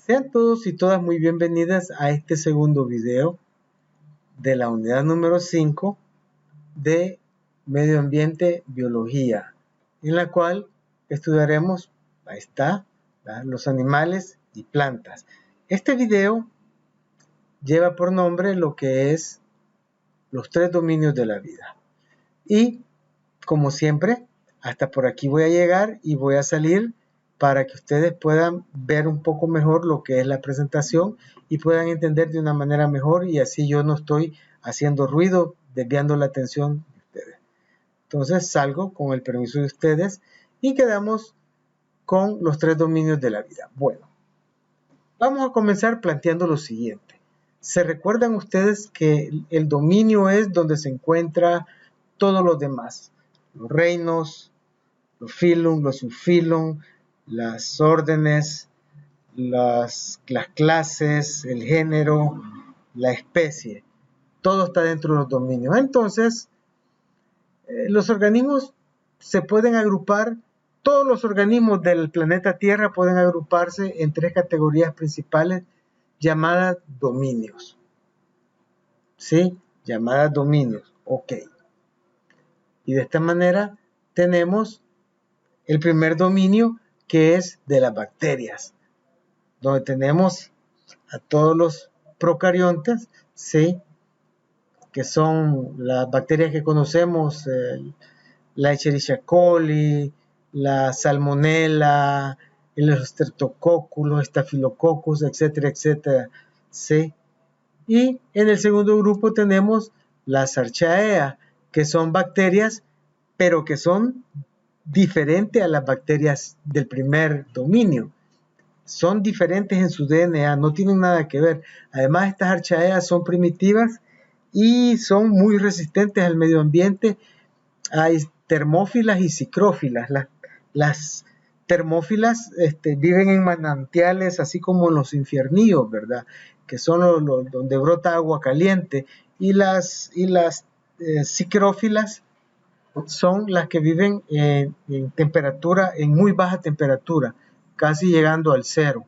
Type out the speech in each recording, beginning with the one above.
Sean todos y todas muy bienvenidas a este segundo video de la unidad número 5 de Medio Ambiente Biología, en la cual estudiaremos, ahí está, los animales y plantas. Este video lleva por nombre lo que es los 3 dominios de la vida. Y, como siempre, hasta por aquí voy a llegar y voy a salir para que ustedes puedan ver un poco mejor lo que es la presentación y puedan entender de una manera mejor, y así yo no estoy haciendo ruido, desviando la atención de ustedes. Entonces salgo con el permiso de ustedes y quedamos con los 3 dominios de la vida. Bueno, vamos a comenzar planteando lo siguiente. ¿Se recuerdan ustedes que el dominio es donde se encuentra todos los demás? Los reinos, los filum, los subfilum, las órdenes, las clases, el género, la especie. Todo está dentro de los dominios. Entonces, los organismos se pueden agrupar, todos los organismos del planeta Tierra pueden agruparse en 3 categorías principales llamadas dominios. ¿Sí? Llamadas dominios. Ok. Y de esta manera tenemos el primer dominio, que es de las bacterias, donde tenemos a todos los procariontes, ¿sí? Que son las bacterias que conocemos, la Escherichia coli, la Salmonella, los Streptococcus, los Staphylococcus, etcétera, etcétera, ¿sí? Y en el segundo grupo tenemos las Archaea, que son bacterias, pero que son diferentes a las bacterias del primer dominio. Son diferentes en su DNA, no tienen nada que ver. Además, estas archaeas son primitivas y son muy resistentes al medio ambiente. Hay termófilas y psicrófilas. Las termófilas viven en manantiales, así como en los infierníos, ¿verdad? Que son donde brota agua caliente. Y las psicrófilas son las que viven en temperatura, en muy baja temperatura, casi llegando al 0.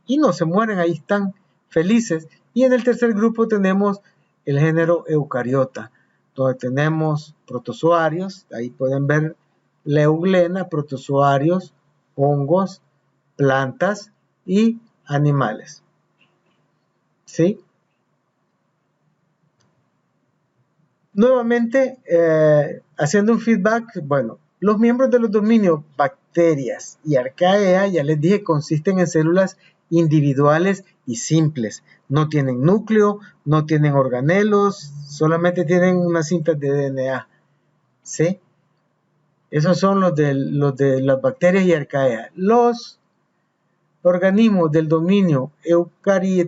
Y no se mueren, ahí están felices. Y en el tercer grupo tenemos el género Eucariota, donde tenemos protozoarios, ahí pueden ver la euglena, protozoarios, hongos, plantas y animales. ¿Sí? Nuevamente, haciendo un feedback, bueno, los miembros de los dominios bacterias y arcaea, ya les dije, consisten en células individuales y simples. No tienen núcleo, no tienen organelos, solamente tienen unas cintas de DNA. ¿Sí? Esos son los de las bacterias y arcaea. Los organismos del dominio eucaria,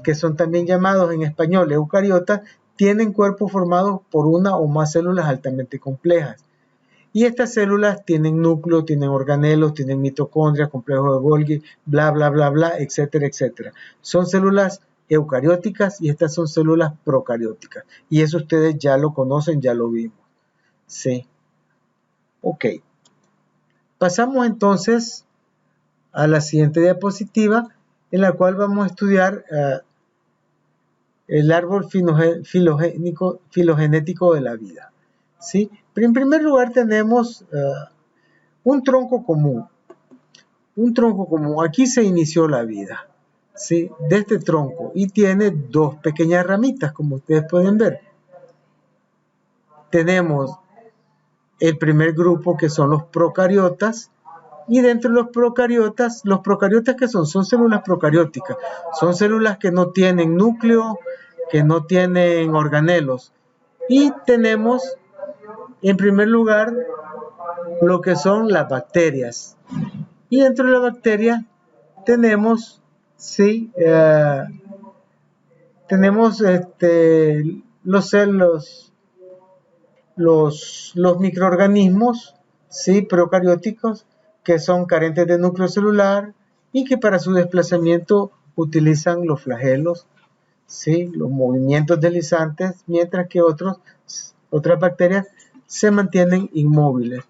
que son también llamados en español eucariotas, tienen cuerpos formados por una o más células altamente complejas. Y estas células tienen núcleo, tienen organelos, tienen mitocondrias, complejo de Golgi, bla, bla, bla, bla, etcétera, etcétera. Son células eucarióticas y estas son células procarióticas. Y eso ustedes ya lo conocen, ya lo vimos. Sí. Ok. Pasamos entonces a la siguiente diapositiva, en la cual vamos a estudiar el árbol filogenético de la vida. ¿Sí? Pero en primer lugar tenemos un tronco común. Un tronco común. Aquí se inició la vida, ¿sí? De este tronco, y tiene 2 pequeñas ramitas, como ustedes pueden ver. Tenemos el primer grupo, que son los procariotas, y dentro de los procariotas ¿qué son? Son células procarióticas, son células que no tienen núcleo, que no tienen organelos. Y tenemos en primer lugar lo que son las bacterias, y dentro de la bacteria tenemos, ¿sí? Tenemos los microorganismos, ¿sí? Procarióticos, que son carentes de núcleo celular y que para su desplazamiento utilizan los flagelos, ¿sí? Los movimientos deslizantes, mientras que otras bacterias se mantienen inmóviles.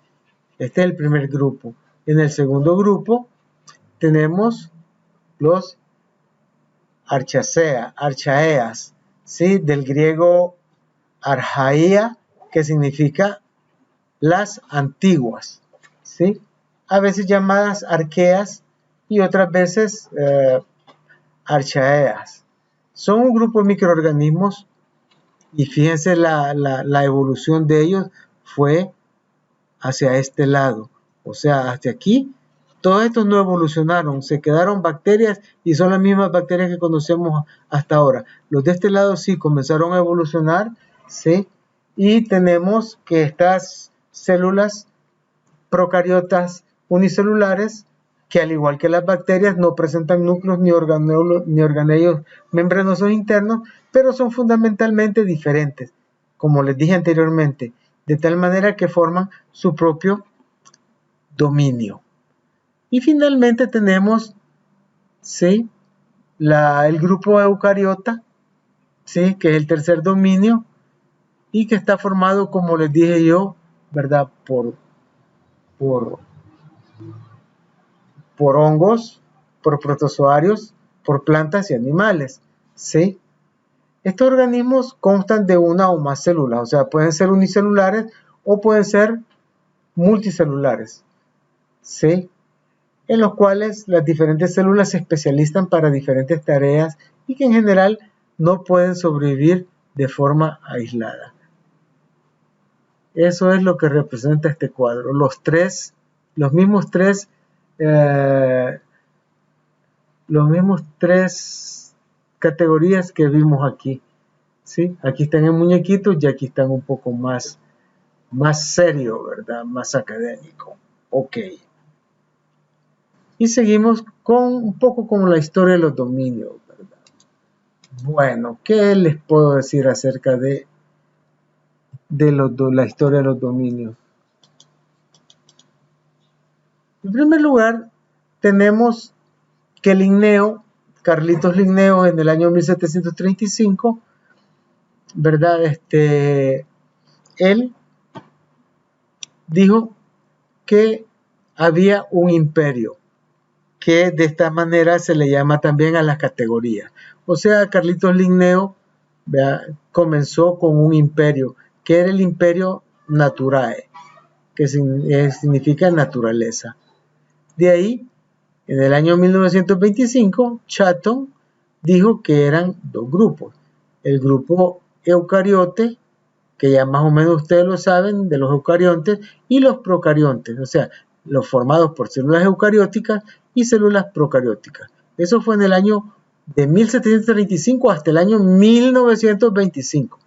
Este es el primer grupo. En el segundo grupo tenemos los archaeas, ¿sí? Del griego archaía, que significa las antiguas, ¿sí? A veces llamadas arqueas y otras veces archaeas. Son un grupo de microorganismos y fíjense la evolución de ellos fue hacia este lado, o sea, hacia aquí. Todos estos no evolucionaron, se quedaron bacterias y son las mismas bacterias que conocemos hasta ahora. Los de este lado sí comenzaron a evolucionar, ¿sí? Y tenemos que estas células procariotas unicelulares, que al igual que las bacterias no presentan núcleos ni organellos membranosos internos, pero son fundamentalmente diferentes, como les dije anteriormente, de tal manera que forman su propio dominio. Y finalmente tenemos, ¿sí?, el grupo eucariota, ¿sí?, que es el tercer dominio y que está formado, como les dije yo, ¿verdad?, por hongos, por protozoarios, por plantas y animales, ¿sí? Estos organismos constan de una o más células, o sea, pueden ser unicelulares o pueden ser multicelulares, ¿sí? En los cuales las diferentes células se especializan para diferentes tareas y que en general no pueden sobrevivir de forma aislada. Eso es lo que representa este cuadro. Los mismos tres categorías que vimos aquí, ¿sí? Aquí están en muñequitos y aquí están un poco más serio, ¿verdad? Más académico. Ok. Y seguimos con un poco como la historia de los dominios, ¿verdad? Bueno, ¿qué les puedo decir acerca de la historia de los dominios? En primer lugar, tenemos que Linneo, Carlitos Linneo, en el año 1735, ¿verdad? Él dijo que había un imperio, que de esta manera se le llama también a las categorías. O sea, Carlitos Linneo, ¿verdad?, comenzó con un imperio, que era el imperio naturae, que significa naturaleza. De ahí, en el año 1925, Chatton dijo que eran dos grupos. El grupo eucariote, que ya más o menos ustedes lo saben, de los eucariontes, y los procariontes, o sea, los formados por células eucarióticas y células procarióticas. Eso fue en el año de 1735 hasta el año 1925,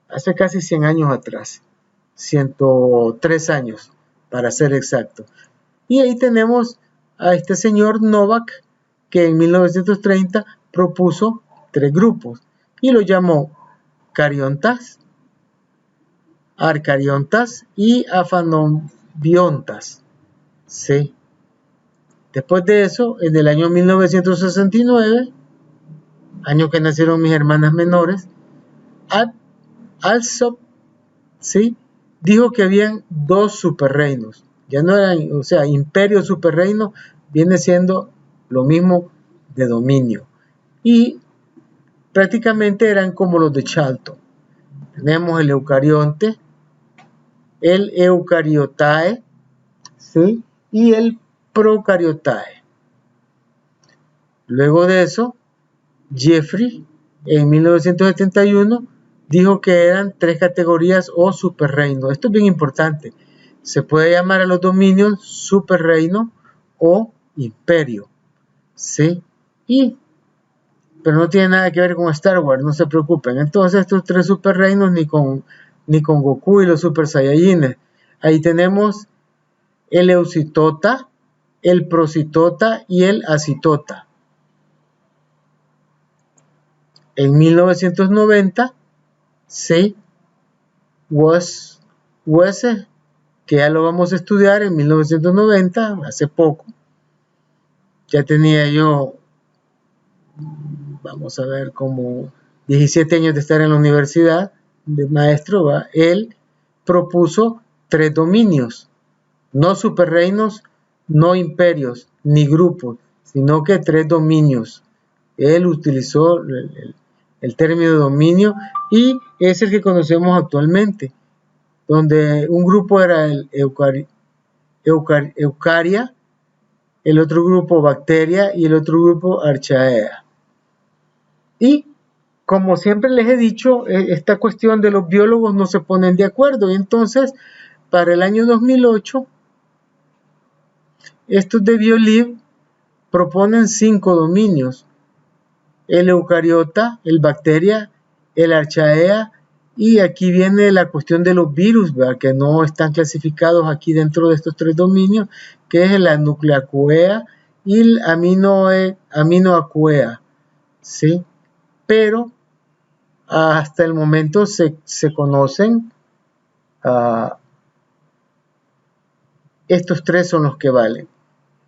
hace casi 100 años atrás, 103 años para ser exacto. Y ahí tenemos a este señor Novak, que en 1930 propuso 3 grupos y lo llamó cariontas, arcariontas y afanobiontas. Sí. Después de eso, en el año 1969, año que nacieron mis hermanas menores, Alsop, ¿sí?, dijo que habían 2 superreinos. Ya no eran, o sea, imperio, superreino, viene siendo lo mismo de dominio. Y prácticamente eran como los de Charlton. Tenemos el eucarionte, el eucariotae, ¿sí?, y el procariotae. Luego de eso, Jeffrey, en 1971, dijo que eran 3 categorías o superreinos. Esto es bien importante. Se puede llamar a los dominios superreino o imperio, ¿sí? Pero no tiene nada que ver con Star Wars, no se preocupen. Entonces estos 3 superreinos ni con Goku y los Super Saiyajines. Ahí tenemos el eucitota, el procitota y el acitota. En 1990, sí, Wesse, que ya lo vamos a estudiar en 1990, hace poco. Ya tenía yo, vamos a ver, como 17 años de estar en la universidad de maestro, ¿va? Él propuso 3 dominios, no superreinos, no imperios ni grupos, sino que 3 dominios. Él utilizó el término dominio y es el que conocemos actualmente, donde un grupo era el Eucaria, el otro grupo Bacteria y el otro grupo Archaea. Y como siempre les he dicho, esta cuestión de los biólogos no se ponen de acuerdo, y entonces para el año 2008 estos de BioLib proponen 5 dominios: el eucariota, el bacteria, el archaea, y aquí viene la cuestión de los virus, ¿verdad?, que no están clasificados aquí dentro de estos 3 dominios, que es la nucleacuea y el aminoacuea, ¿sí? Pero hasta el momento se conocen, estos 3 son los que valen.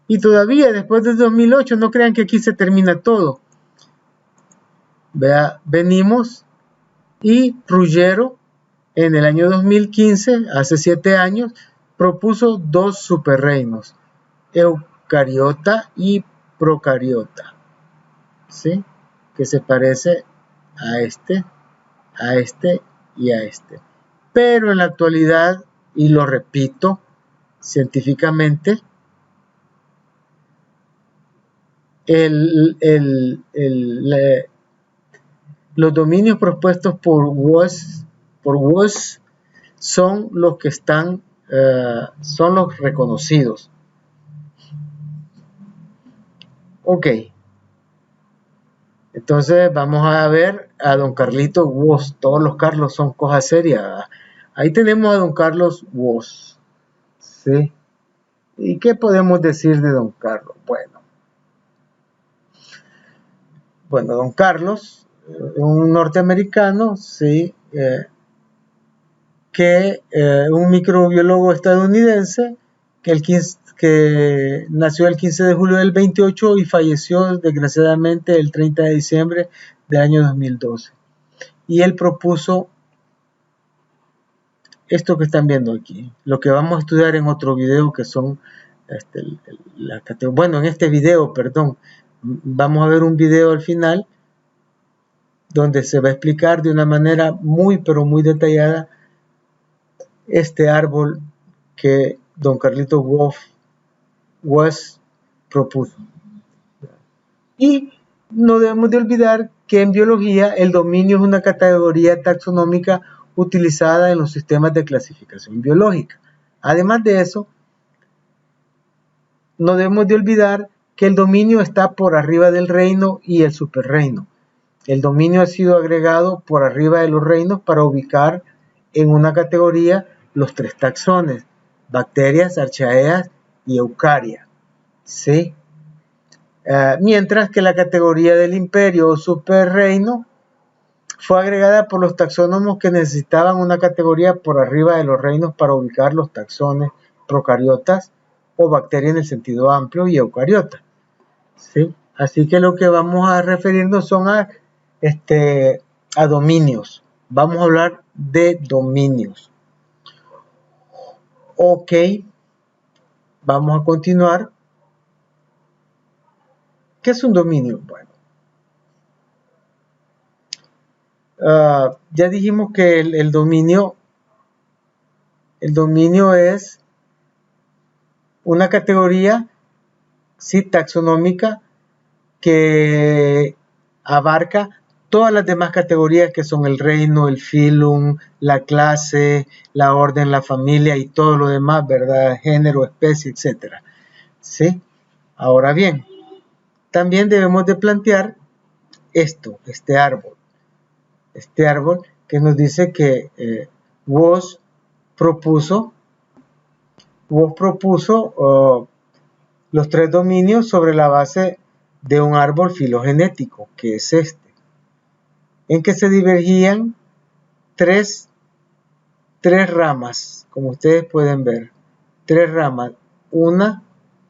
Y todavía después del 2008, no crean que aquí se termina todo. Vea, venimos y Ruggiero en el año 2015, hace 7 años, propuso 2 superreinos, eucariota y procariota, ¿sí?, que se parece a este y a este. Pero en la actualidad, y lo repito, científicamente, los dominios propuestos por Woese son los que están, son los reconocidos. Ok. Entonces vamos a ver a don Carlitos Woese. Todos los Carlos son cosas serias, ¿verdad? Ahí tenemos a don Carlos Woese, ¿sí? ¿Y qué podemos decir de don Carlos? Bueno, don Carlos, un norteamericano, sí, un microbiólogo estadounidense que nació el 15 de julio del 28 y falleció desgraciadamente el 30 de diciembre del año 2012. Y él propuso esto que están viendo aquí, lo que vamos a estudiar en otro video, que son, en este video, perdón, vamos a ver un video al final donde se va a explicar de una manera muy pero muy detallada este árbol que don Carlitos Woese propuso. Y no debemos de olvidar que en biología el dominio es una categoría taxonómica utilizada en los sistemas de clasificación biológica. Además de eso, no debemos de olvidar que el dominio está por arriba del reino y el superreino. El dominio ha sido agregado por arriba de los reinos para ubicar en una categoría los 3 taxones: bacterias, archaeas y eucaria, ¿sí? Mientras que la categoría del imperio o superreino fue agregada por los taxónomos que necesitaban una categoría por arriba de los reinos para ubicar los taxones procariotas o bacterias en el sentido amplio y eucariotas, ¿sí? Así que lo que vamos a referirnos son a dominios. Vamos a hablar de dominios. Ok, vamos a continuar. ¿Qué es un dominio? Bueno, ya dijimos que el dominio es una categoría, sí, taxonómica, que abarca todas las demás categorías que son el reino, el filum, la clase, la orden, la familia y todo lo demás, ¿verdad? Género, especie, etc. ¿Sí? Ahora bien, también debemos de plantear este árbol que nos dice que Woese propuso los 3 dominios sobre la base de un árbol filogenético, que es en que se divergían 3 ramas, como ustedes pueden ver, 3 ramas, 1,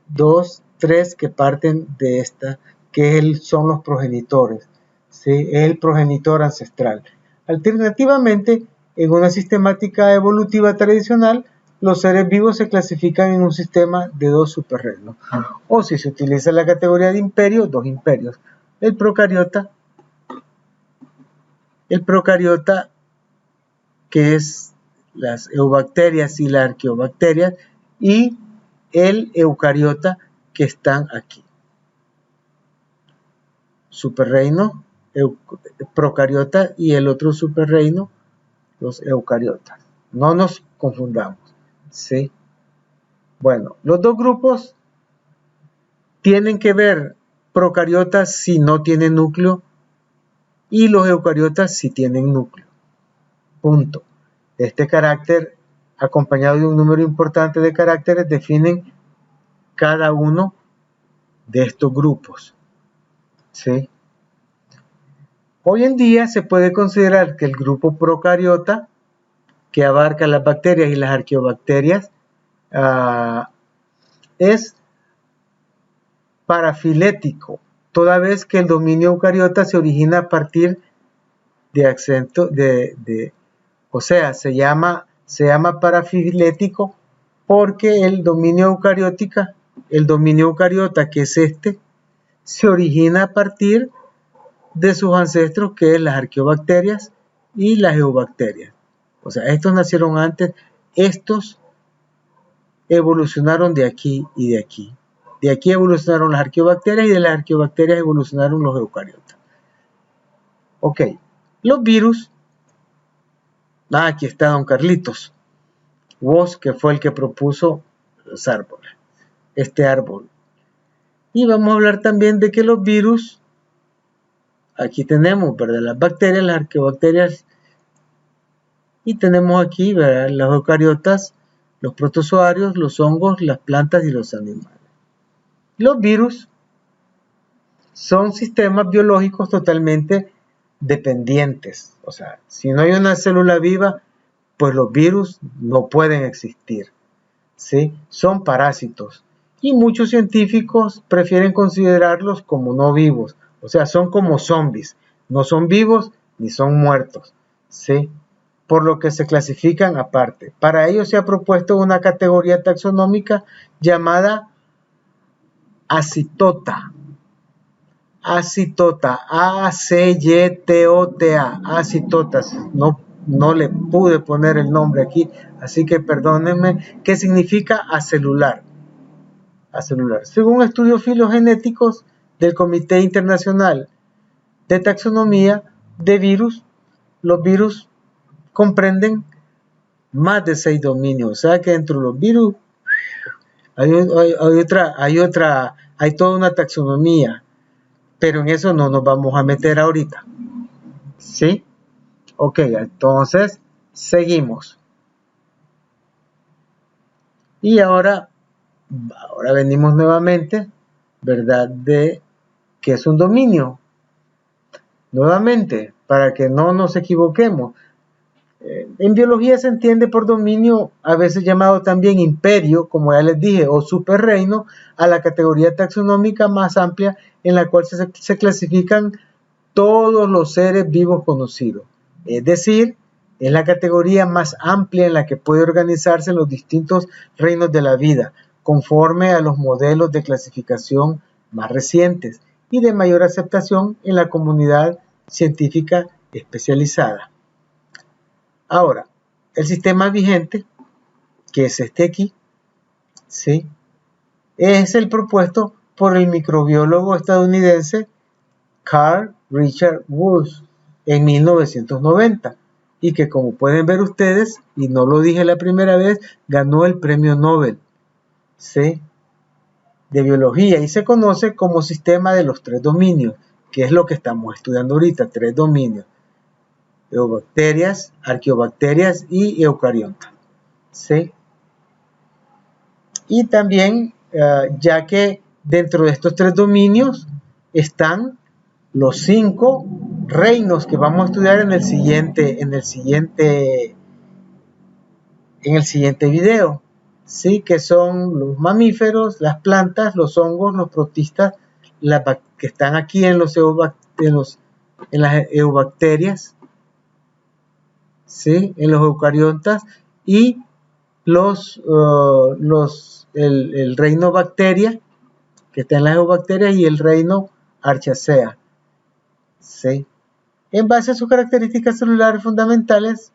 2, 3 que parten de esta, que son los progenitores, ¿sí? Es el progenitor ancestral. Alternativamente, en una sistemática evolutiva tradicional, los seres vivos se clasifican en un sistema de 2 superreinos. O si se utiliza la categoría de imperio, 2 imperios. El procariota, que es las eubacterias y las arqueobacterias, y el eucariota, que están aquí. Superreino, procariota, y el otro superreino, los eucariotas. No nos confundamos, ¿sí? Bueno, los dos grupos tienen que ver procariotas si no tienen núcleo y los eucariotas si tienen núcleo. Punto. Este carácter, acompañado de un número importante de caracteres, definen cada uno de estos grupos, ¿sí? Hoy en día se puede considerar que el grupo procariota, que abarca las bacterias y las arqueobacterias, es parafilético, toda vez que el dominio eucariota se origina a partir de acento o sea, se llama parafilético porque el dominio eucariota, que es este, se origina a partir de sus ancestros, que es las arqueobacterias y las eubacterias. O sea, estos nacieron antes, estos evolucionaron de aquí y de aquí. De aquí evolucionaron las arqueobacterias y de las arqueobacterias evolucionaron los eucariotas. Ok, los virus. Aquí está don Carlitos Woz, que fue el que propuso los árboles, este árbol. Y vamos a hablar también de que los virus, aquí tenemos, ¿verdad?, las bacterias, las arqueobacterias, y tenemos aquí, ¿verdad?, los eucariotas, los protozoarios, los hongos, las plantas y los animales. Los virus son sistemas biológicos totalmente dependientes. O sea, si no hay una célula viva, pues los virus no pueden existir, ¿sí? Son parásitos. Y muchos científicos prefieren considerarlos como no vivos. O sea, son como zombies. No son vivos ni son muertos, ¿sí? Por lo que se clasifican aparte. Para ello se ha propuesto una categoría taxonómica llamada acitota. Acitota, A-C-Y-T-O-T-A, acitotas. No le pude poner el nombre aquí, así que perdónenme, que significa acelular. Acelular. Según estudios filogenéticos del Comité Internacional de Taxonomía de Virus, los virus comprenden más de 6 dominios. O sea que dentro de los virus hay toda una taxonomía, pero en eso no nos vamos a meter ahorita, ¿sí? Ok, entonces seguimos. Y ahora venimos nuevamente, ¿verdad?, de qué es un dominio. Nuevamente, para que no nos equivoquemos. En biología se entiende por dominio, a veces llamado también imperio, como ya les dije, o superreino, a la categoría taxonómica más amplia en la cual se clasifican todos los seres vivos conocidos. Es decir, es la categoría más amplia en la que puede organizarse los distintos reinos de la vida, conforme a los modelos de clasificación más recientes y de mayor aceptación en la comunidad científica especializada. Ahora, el sistema vigente, que es este aquí, ¿sí?, es el propuesto por el microbiólogo estadounidense Carl Richard Wood en 1990 y que, como pueden ver ustedes, y no lo dije la primera vez, ganó el premio Nobel, ¿sí?, de biología, y se conoce como sistema de los 3 dominios, que es lo que estamos estudiando ahorita, 3 dominios: eubacterias, arqueobacterias y eucariotas, ¿sí? Y también, ya que dentro de estos 3 dominios están los 5 reinos que vamos a estudiar en el siguiente video, ¿sí?, que son los mamíferos, las plantas, los hongos, los protistas, que están aquí en las eubacterias, ¿sí?, en los eucariotas, y el reino bacteria, que está en las eubacterias, y el reino Archaea. ¿Sí? En base a sus características celulares fundamentales,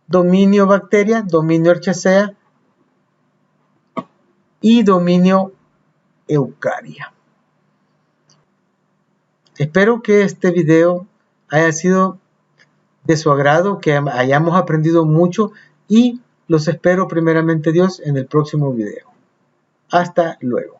dominio bacteria, dominio Archaea y dominio eucaria. Espero que este video haya sido de su agrado, que hayamos aprendido mucho, y los espero primeramente Dios en el próximo video. Hasta luego.